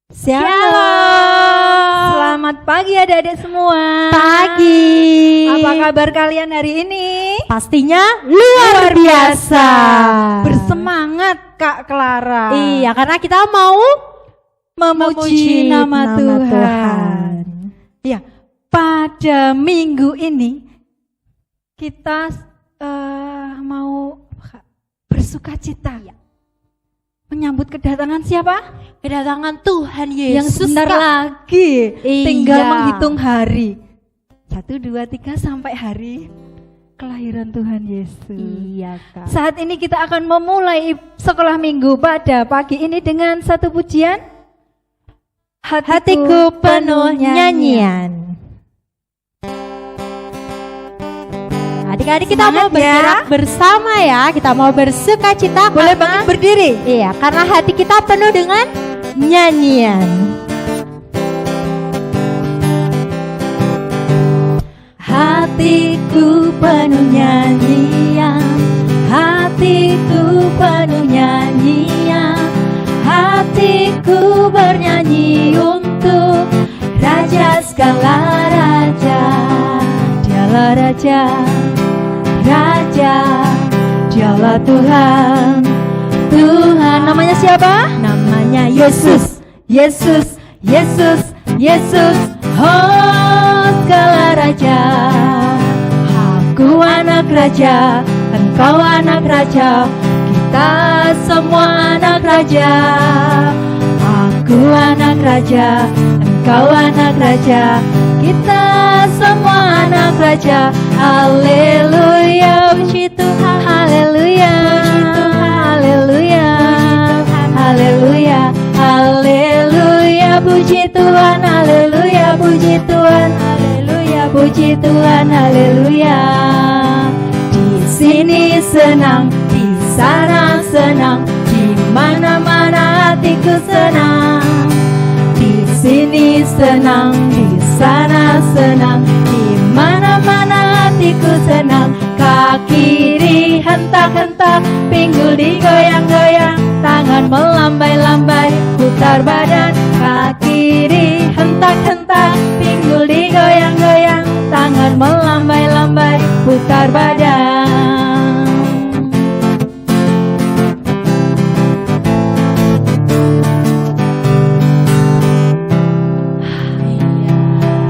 Shalom. Selamat pagi adik-adik semua. Pagi. Apa kabar kalian hari ini? Pastinya luar biasa. Bersemangat Kak Clara. Iya, karena kita mau memuji nama Tuhan. Ya, pada minggu ini kita mau bersukacita. Menyambut kedatangan siapa? Kedatangan Tuhan Yesus. Yang sebentar lagi tinggal menghitung hari. 1, 2, 3 sampai hari kelahiran Tuhan Yesus. Iya, Kak. Saat ini kita akan memulai sekolah minggu pada pagi ini dengan satu pujian. Hatiku penuh nyanyian. Adik-adik kita mau bergerak bersama ya. Kita mau bersukacita. Boleh bangkit berdiri. Iya, karena hati kita penuh dengan nyanyian. Hatiku penuh nyanyian, hatiku penuh nyanyian, hatiku bernyanyi untuk Raja segala raja. Dialah Raja, Raja, Dialah Tuhan. Tuhan namanya siapa? Namanya Yesus. Yesus, Yesus, Yesus. Oh segala raja. Aku anak raja, engkau anak raja, kita semua anak raja. Aku anak raja, engkau anak raja, kita semua anak raja. Haleluya, puji Tuhan, haleluya, haleluya, haleluya, haleluya, puji Tuhan, haleluya, puji Tuhan, haleluya, puji Tuhan, haleluya. Di sini senang, di sana senang, di mana-mana hatiku senang. Di sini senang, di sana senang, di mana-mana hatiku senang. Kaki kiri hentak-hentak, pinggul digoyang-goyang, tangan melambai-lambai, putar badan. Kaki kiri hentak-hentak, pinggul digoyang-goyang, tangan melambai-lambai, putar badan.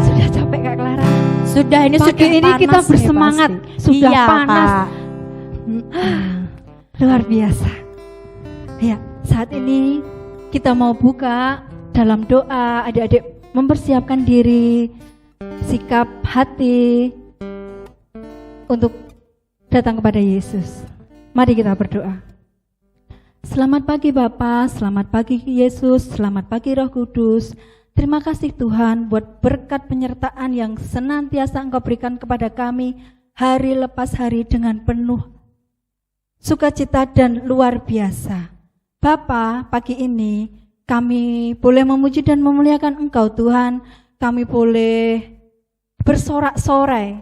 Sudah capek Kak Clara? Sudah, ini Pagi sudah ini panas kita nih bersemangat. pasti. Sudah Iya, panas. Kak. Luar biasa. Ya, saat ini kita mau buka dalam doa. Adik-adik mempersiapkan diri, sikap hati untuk datang kepada Yesus. Mari kita berdoa. Selamat pagi Bapa, selamat pagi Yesus, selamat pagi Roh Kudus. Terima kasih Tuhan buat berkat penyertaan yang senantiasa Engkau berikan kepada kami hari lepas hari dengan penuh sukacita dan luar biasa. Bapa, pagi ini kami boleh memuji dan memuliakan Engkau Tuhan. Kami boleh bersorak-sorai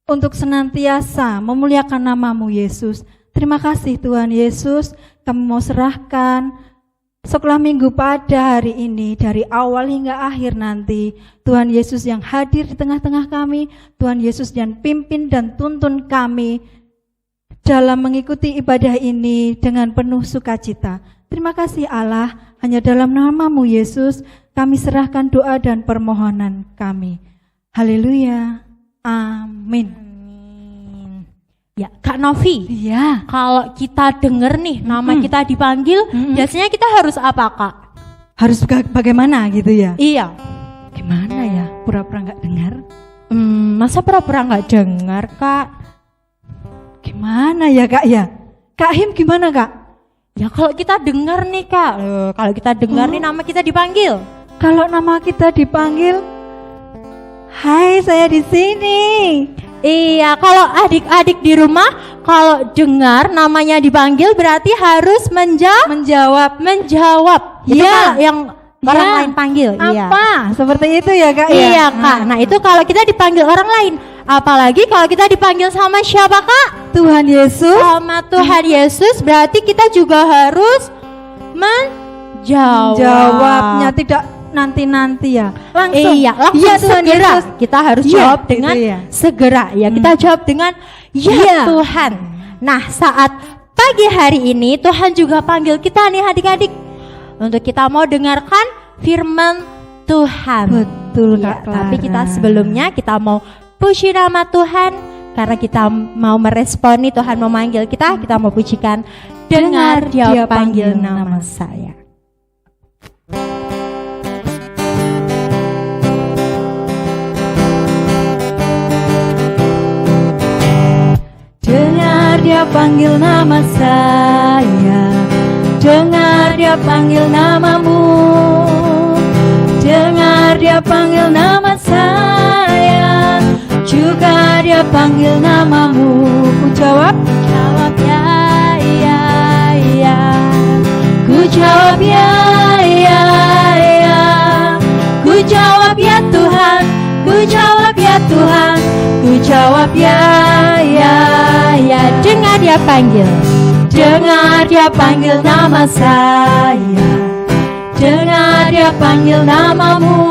untuk senantiasa memuliakan nama-Mu Yesus. Terima kasih Tuhan Yesus, kami mau serahkan sekolah minggu pada hari ini, dari awal hingga akhir nanti. Tuhan Yesus yang hadir di tengah-tengah kami, Tuhan Yesus yang pimpin dan tuntun kami dalam mengikuti ibadah ini dengan penuh sukacita. Terima kasih Allah, hanya dalam nama-Mu Yesus kami serahkan doa dan permohonan kami. Haleluya, amin. Ya, Kak Novi. Iya. Kalau kita denger nih nama kita dipanggil, biasanya kita harus apa, Kak? Harus bagaimana gitu ya? Iya. Gimana ya? Pura-pura nggak dengar? Masa pura-pura nggak dengar, Kak? Gimana ya Kak ya? Kak Him gimana Kak? Ya kalau kita dengar nih, Kak. Kalau kita dengar nih nama kita dipanggil. Kalau nama kita dipanggil, hai saya di sini. Iya, kalau adik-adik di rumah kalau dengar namanya dipanggil berarti harus menjawab. Itu Iya. kalau yang orang lain panggil. Apa? Seperti itu ya Kak ya? Iya, Kak. Nah, itu kalau kita dipanggil orang lain. Apalagi kalau kita dipanggil sama siapa, Kak? Tuhan Yesus. Sama Tuhan Yesus, berarti kita juga harus Jawabnya tidak nanti-nanti ya. Langsung. Iya, langsung Iya, Tuhan segera. Yesus. Kita harus Iya, jawab gitu dengan ya. segera ya. Kita jawab dengan ya Iya. Tuhan. Nah, saat pagi hari ini Tuhan juga panggil kita nih adik-adik untuk kita mau dengarkan firman Tuhan. Betul, Ya, Kak Clara. tapi kita sebelumnya kita mau puji nama Tuhan karena kita mau meresponi Tuhan memanggil kita mau pujikan dengar dia panggil nama saya. Dengar dia panggil nama saya, dengar dia panggil namamu, dengar dia panggil nama saya, juga dia panggil namamu. Ku jawab Ya, ya, ya. ku jawab ya, ya, ya. Ku jawab ya Tuhan, ku jawab ya Tuhan, ku jawab ya, ya, ya. Dengar dia panggil. Dengar dia panggil nama saya, dengar dia panggil namamu,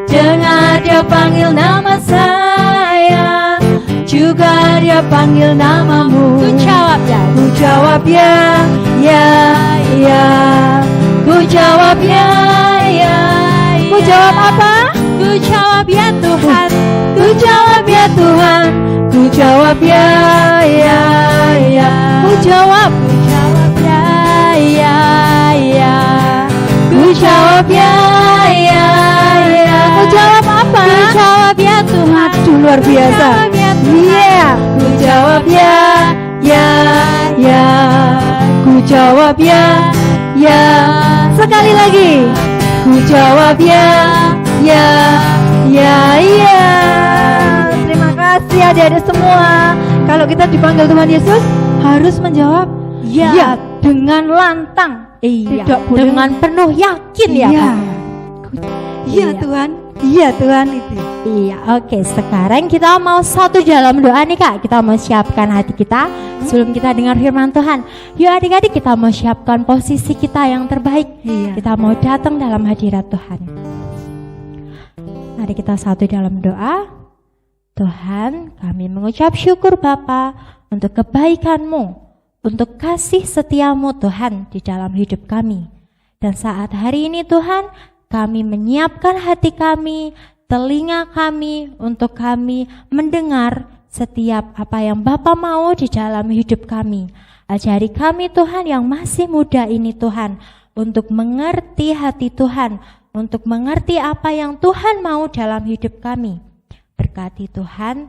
dengar dia panggil nama saya, juga dia panggil namamu. Ku jawab ya. Ku jawab ya, ya, ya. Ku jawab ya, ya, ya. Ku jawab apa? Ku jawab ya Tuhan. Ku jawab ya Tuhan, ku jawab ya, ya, ya. Ku jawab ya, ya, ya. Ku jawab ya, ya, ya. Ku jawab apa? Ku jawab ya Tuhan. Aduh, luar biasa. Ku jawab ya Tuhan. Iya. Ku jawab ya, ya, ya. Ku jawab ya, ya. Sekali lagi. Ku jawab ya, ya, ya, ya. Terima kasih adik-adik semua. Kalau kita dipanggil Tuhan Yesus, harus menjawab ya dengan lantang. Iya, Tidak boleh dengan penuh yakin ya, Iya. Kak. Iya Tuhan, iya Tuhan itu. Iya, oke. Sekarang kita mau satu dalam doa nih Kak. Kita mau siapkan hati kita sebelum kita dengar firman Tuhan. Yuk adik-adik, kita mau siapkan posisi kita yang terbaik. Iya. Kita mau datang dalam hadirat Tuhan. Mari kita satu dalam doa. Tuhan, kami mengucap syukur Bapa untuk kebaikan-Mu, untuk kasih setia-Mu Tuhan di dalam hidup kami. Dan saat hari ini Tuhan, kami menyiapkan hati kami, telinga kami untuk kami mendengar setiap apa yang Bapa mau di dalam hidup kami. Ajari kami Tuhan yang masih muda ini Tuhan, untuk mengerti hati Tuhan, untuk mengerti apa yang Tuhan mau dalam hidup kami. Berkati Tuhan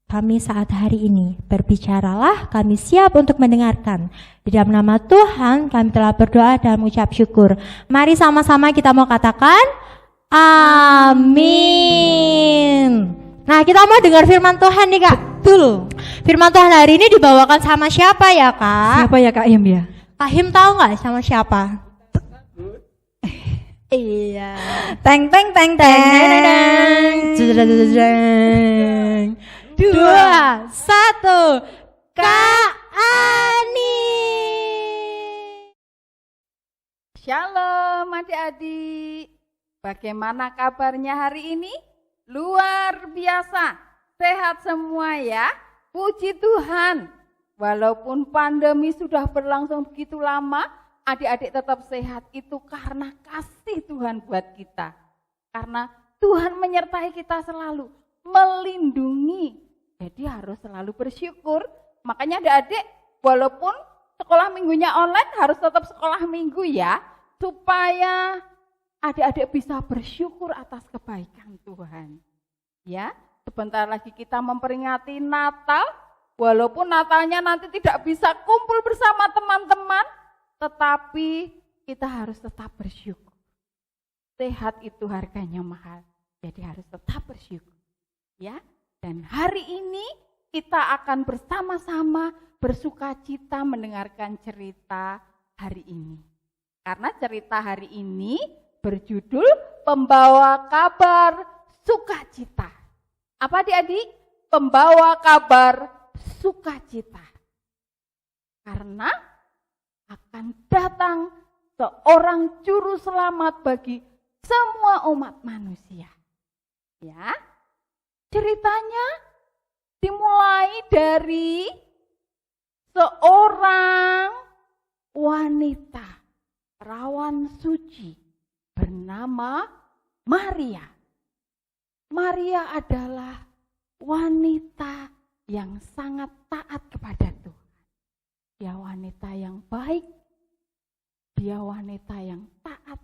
kami saat hari ini, berbicaralah, kami siap untuk mendengarkan. Di dalam nama Tuhan kami telah berdoa dan mengucap syukur. Mari sama-sama kita mau katakan amin. Nah, kita mau dengar firman Tuhan nih Kak. Betul. Firman Tuhan hari ini dibawakan sama siapa ya Kak? Siapa ya Kak Im ya? Kak Him tahu nggak sama siapa? Iya. Teng teng teng teng. Dua, satu, Kak Ani. Shalom adik-adik, bagaimana kabarnya hari ini? Luar biasa, sehat semua ya, puji Tuhan. Walaupun pandemi sudah berlangsung begitu lama, adik-adik tetap sehat itu karena kasih Tuhan buat kita. Karena Tuhan menyertai kita selalu, melindungi. Jadi harus selalu bersyukur. Makanya adik-adik walaupun sekolah minggunya online harus tetap sekolah minggu ya. Supaya adik-adik bisa bersyukur atas kebaikan Tuhan. Ya, sebentar lagi kita memperingati Natal. Walaupun Natalnya nanti tidak bisa kumpul bersama teman-teman. Tetapi kita harus tetap bersyukur. Sehat itu harganya mahal. Jadi harus tetap bersyukur. Ya. Dan hari ini kita akan bersama-sama bersukacita mendengarkan cerita hari ini. Karena cerita hari ini berjudul Pembawa Kabar Sukacita. Apa adik-adik? Pembawa kabar sukacita. Karena akan datang seorang juru selamat bagi semua umat manusia. Ya, ceritanya dimulai dari seorang wanita perawan suci bernama Maria. Maria adalah wanita yang sangat taat kepada Tuhan. Dia wanita yang baik, dia wanita yang taat,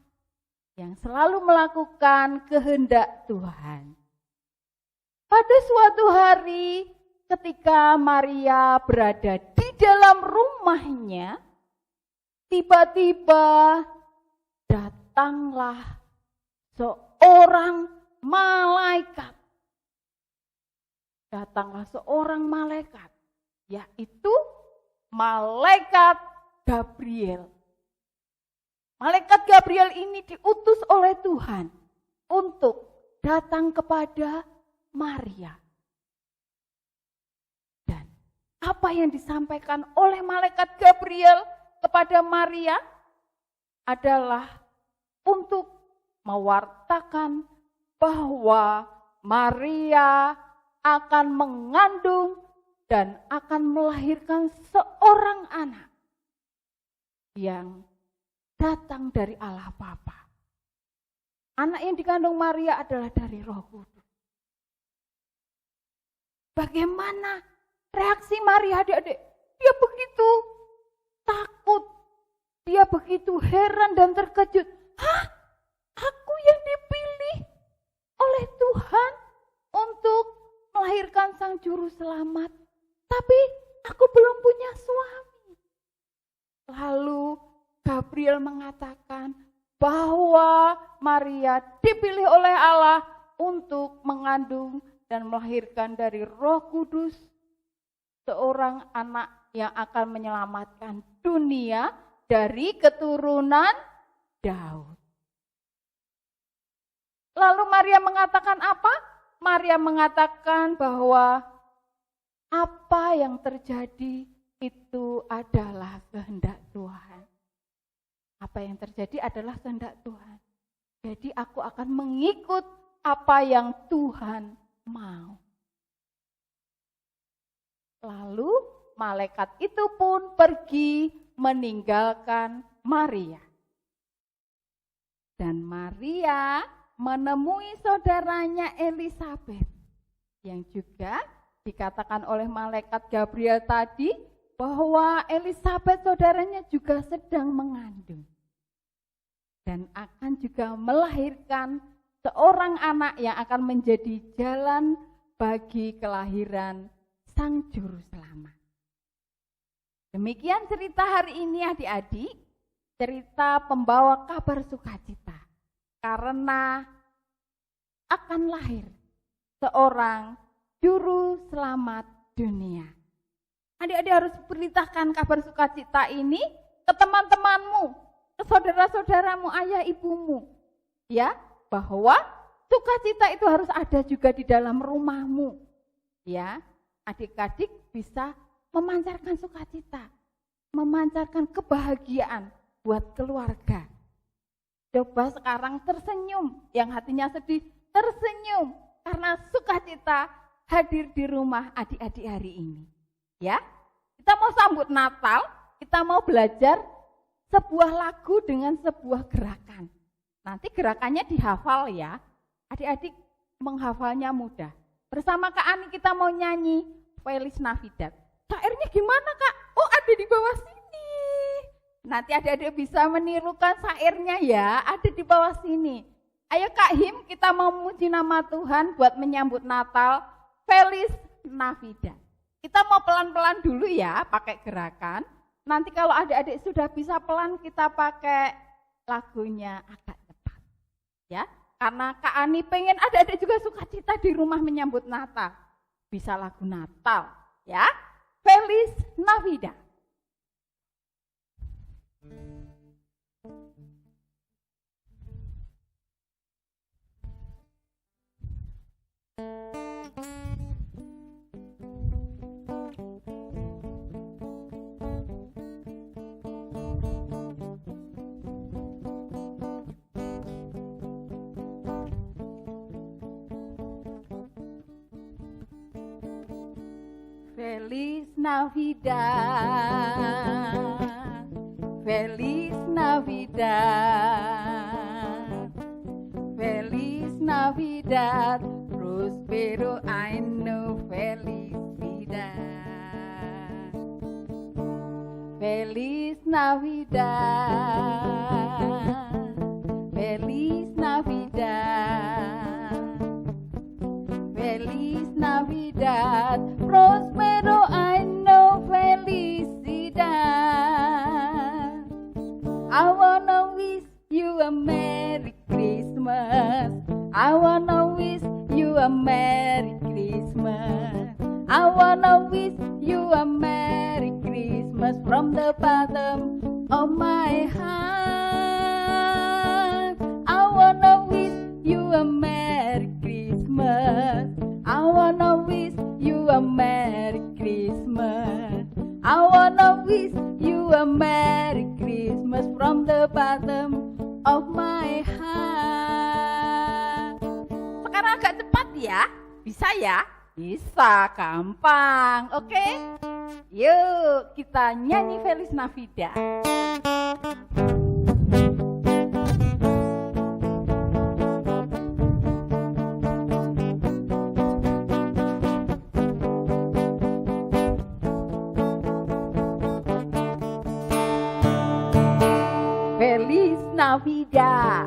yang selalu melakukan kehendak Tuhan. Pada suatu hari ketika Maria berada di dalam rumahnya, tiba-tiba datanglah seorang malaikat. Datanglah seorang malaikat, yaitu malaikat Gabriel. Malaikat Gabriel ini diutus oleh Tuhan untuk datang kepada Maria. Dan apa yang disampaikan oleh malaikat Gabriel kepada Maria adalah untuk mewartakan bahwa Maria akan mengandung dan akan melahirkan seorang anak yang datang dari Allah Bapa. Anak yang dikandung Maria adalah dari Roh Kudus. Bagaimana reaksi Maria, adik-adik? Dia begitu takut, dia begitu heran dan terkejut. Hah? Aku yang dipilih oleh Tuhan untuk melahirkan sang juru selamat, tapi aku belum punya suami. Lalu Gabriel mengatakan bahwa Maria dipilih oleh Allah untuk mengandung dan melahirkan dari Roh Kudus seorang anak yang akan menyelamatkan dunia dari keturunan Daud. Lalu Maria mengatakan apa? Maria mengatakan bahwa apa yang terjadi itu adalah kehendak Tuhan. Apa yang terjadi adalah kehendak Tuhan. Jadi aku akan mengikut apa yang Tuhan mau. Lalu malaikat itu pun pergi meninggalkan Maria. Dan Maria menemui saudaranya Elisabet yang juga dikatakan oleh malaikat Gabriel tadi bahwa Elisabet saudaranya juga sedang mengandung dan akan juga melahirkan seorang anak yang akan menjadi jalan bagi kelahiran sang juru selamat. Demikian cerita hari ini adik-adik, cerita pembawa kabar sukacita. Karena akan lahir seorang juru selamat dunia. Adik-adik harus beritakan kabar sukacita ini ke teman-temanmu, ke saudara-saudaramu, ayah ibumu. Ya, bahwa sukacita itu harus ada juga di dalam rumahmu. Ya, adik-adik bisa memancarkan sukacita, memancarkan kebahagiaan buat keluarga. Coba sekarang tersenyum, yang hatinya sedih tersenyum karena sukacita hadir di rumah adik-adik hari ini. Ya, kita mau sambut Natal, kita mau belajar sebuah lagu dengan sebuah gerakan. Nanti gerakannya dihafal ya, adik-adik menghafalnya mudah. Bersama Kak Ani kita mau nyanyi Feliz Navidad. Syairnya gimana Kak? Oh ada di bawah sini. Nanti adik-adik bisa menirukan syairnya ya, ada di bawah sini. Ayo Kak Him, kita mau memuji nama Tuhan buat menyambut Natal. Feliz Navidad. Kita mau pelan-pelan dulu ya, pakai gerakan. Nanti kalau adik-adik sudah bisa pelan, kita pakai lagunya agak cepat. Ya, karena Kak Ani pengen adik-adik juga sukacita di rumah menyambut Natal. Bisa lagu Natal, ya. Feliz Navidad. Feliz Navidad, Feliz Navidad, Feliz Navidad, Prospero año felicidad. Feliz Navidad, Feliz Navidad, Feliz Navidad, Prospero año felicidad. I wanna wish you a Merry Christmas. I wanna wish you a Merry Christmas. I wanna wish you a Merry Christmas from the bottom of my heart. I wanna wish you a Merry Christmas. I wanna wish you a Merry Christmas. I wanna wish you a Merry Christmas from the bottom of my heart. Sekarang agak cepat ya. Bisa ya? Bisa, gampang. Oke? Yuk, kita nyanyi Feliz Navidad. Feliz Navidad,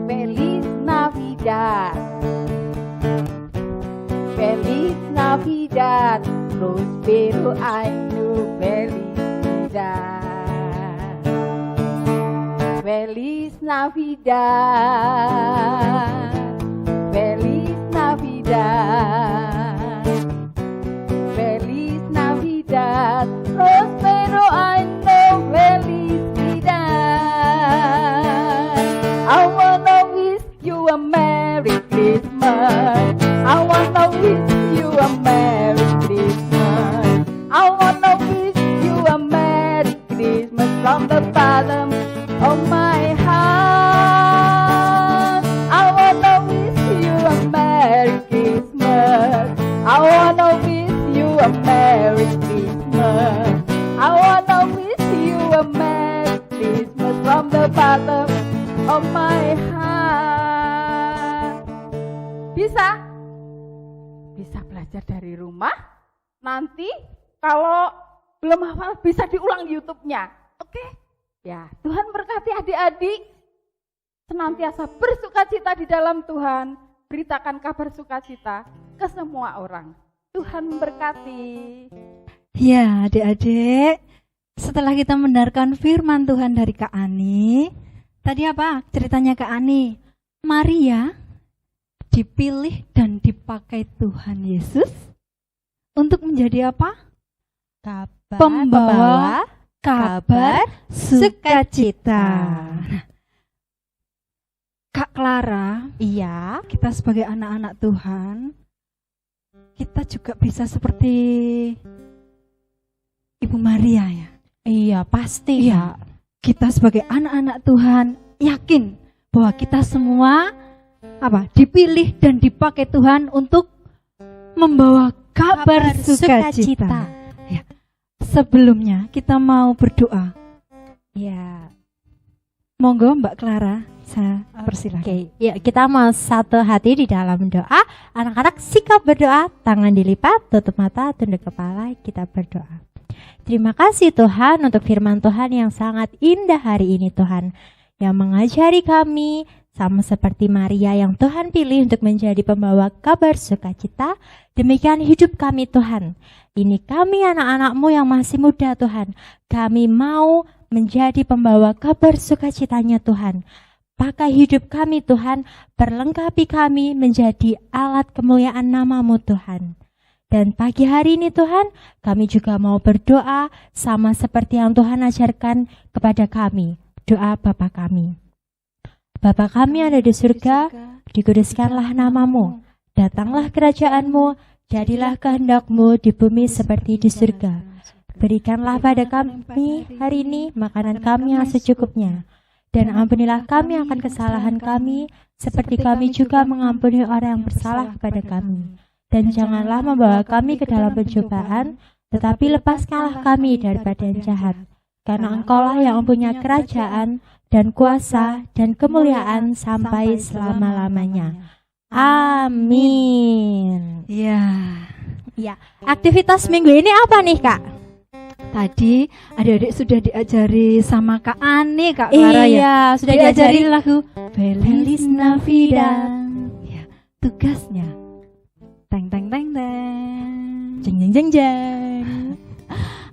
Feliz Navidad, Feliz Navidad, Prospero año felicidad. Feliz Navidad, Feliz Navidad, Feliz Navidad, Prospero año felicidad. I wanna wish you a Merry Christmas. I wanna wish you a Merry Christmas. I wanna wish you a Merry Christmas from the bottom of my heart. I wanna wish you a Merry Christmas. I wanna wish you a Merry Christmas. I wanna wish you a Merry Christmas from the bottom of my heart. Bisa? Bisa belajar dari rumah. Nanti kalau belum hafal bisa diulang di YouTube-nya. Oke? Ya, Tuhan berkati adik-adik. Senantiasa bersukacita di dalam Tuhan. Beritakan kabar sukacita ke semua orang. Tuhan memberkati. Ya, adik-adik, setelah kita mendengarkan firman Tuhan dari Kak Ani, tadi apa ceritanya Kak Ani? Maria dipilih dan dipakai Tuhan Yesus untuk menjadi apa? Pembawa kabar sukacita. Kak Clara, Iya, kita sebagai anak-anak Tuhan, kita juga bisa seperti Ibu Maria ya. iya pasti Iya, kita sebagai anak-anak Tuhan yakin bahwa kita semua dipilih dan dipakai Tuhan untuk membawa kabar sukacita. Ya. Sebelumnya kita mau berdoa. Ya. Monggo Mbak Clara, saya persilakan. Oke, ya kita mau satu hati di dalam doa. Anak-anak sikap berdoa, tangan dilipat, tutup mata, tunduk kepala, kita berdoa. Terima kasih Tuhan untuk firman Tuhan yang sangat indah hari ini Tuhan. Yang mengajari kami sama seperti Maria yang Tuhan pilih untuk menjadi pembawa kabar sukacita. Demikian hidup kami Tuhan. Ini kami anak-anak-Mu yang masih muda Tuhan. Kami mau menjadi pembawa kabar sukacitanya Tuhan. Pakai hidup kami Tuhan, perlengkapi kami menjadi alat kemuliaan nama-Mu Tuhan. Dan pagi hari ini Tuhan, kami juga mau berdoa sama seperti yang Tuhan ajarkan kepada kami. Doa Bapa kami. Bapa kami ada di surga, dikuduskanlah nama-Mu. Datanglah kerajaan-Mu, jadilah kehendak-Mu di bumi seperti di surga. Berikanlah pada kami hari ini makanan kami yang secukupnya. Dan ampunilah kami akan kesalahan kami, seperti kami juga mengampuni orang yang bersalah kepada kami. dan janganlah membawa kami ke dalam pencobaan, tetapi lepaskanlah kami daripada yang jahat. Karena Engkaulah yang mempunyai kerajaan dan kuasa dan kemuliaan sampai selama-lamanya. Amin. Ya, Ya, aktivitas minggu ini apa nih, Kak? tadi adik-adik sudah diajari sama Kak Ani, Kak Clara ya. Iya, sudah Diajarin diajarin lagu Feliz Navidad. Ya, tugasnya. Teng teng teng teng. jeng jeng jeng jeng.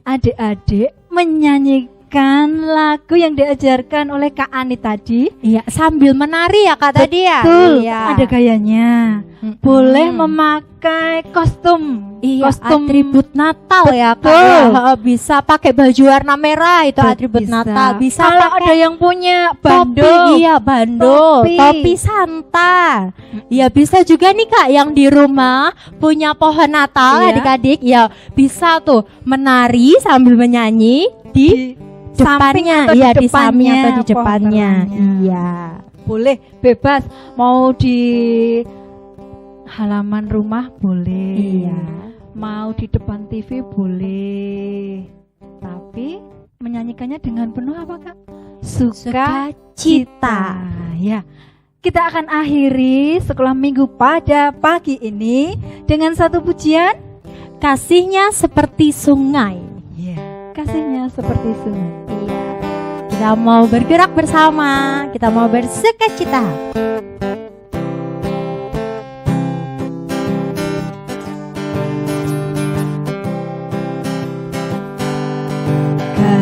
Adik-adik menyanyikan lagu yang diajarkan oleh Kak Ani tadi. Iya, sambil menari ya Kak tadi ya. Betul, Iya. ada gayanya. Boleh memakai kostum. Iya, kostum atribut Natal ya Kak. Betul. Ya, bisa pakai baju warna merah itu atribut Bisa. Natal. Bisa Kalau pakai ada yang punya topi, bandung. iya bandung, Topi. topi Santa. Ya bisa juga nih Kak yang di rumah punya pohon Natal Iya. adik-adik, ya bisa tuh menari sambil menyanyi di samping depannya, atau iya di di sampingnya atau di depannya depannya. pohon Iya. Boleh, bebas. Mau di halaman rumah boleh. Iya. Mau di depan TV boleh. Tapi menyanyikannya dengan penuh apa Kak? Sukacita. Ya. Kita akan akhiri sekolah minggu pada pagi ini dengan satu pujian. Kasihnya seperti sungai. Ya. Kasihnya seperti sungai. Iya. Kita mau bergerak bersama, kita mau bersukacita.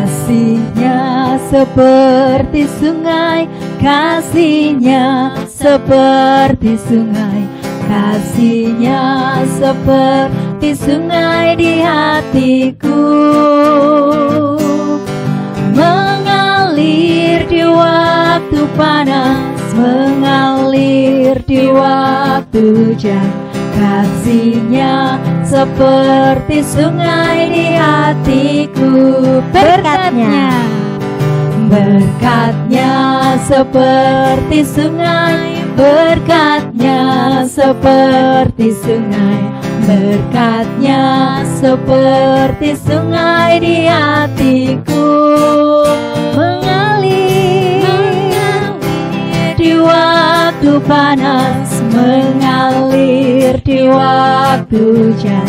Kasihnya seperti sungai, kasihnya seperti sungai, kasihnya seperti sungai di hatiku, mengalir di waktu panas, mengalir di waktu hujan. Kasihnya seperti sungai di hatiku, berkatnya, berkatnya seperti sungai, berkatnya seperti sungai, berkatnya seperti sungai di hatiku, mengalir di waktu panas, mengalir di waktu hujan.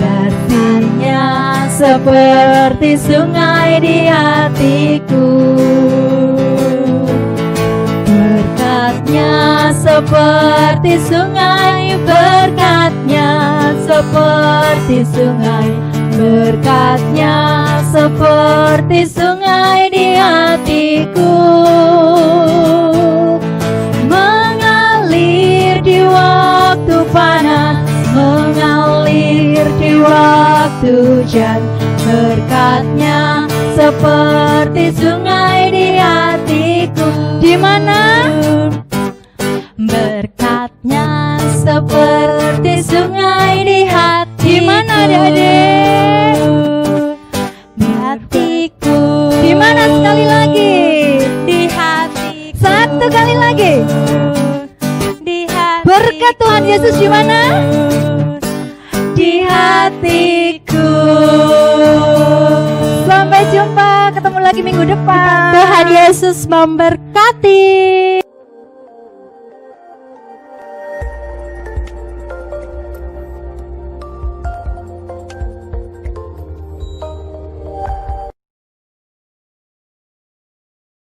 Kasihnya seperti sungai di hatiku, berkatnya seperti sungai, berkatnya seperti sungai, berkatnya seperti sungai di hatiku, mengalir di waktu panas, mengalir di waktu hujan. Berkatnya seperti sungai di hatiku. Di mana? Berkatnya seperti sungai di hatiku. Di mana adik-adik? Di hatiku. Di mana sekali lagi? Di hatiku. Satu kali lagi. Di hatiku. Berkat Tuhan Yesus di mana? Di hatiku. Sampai jumpa, ketemu lagi minggu depan. Tuhan Yesus memberkati.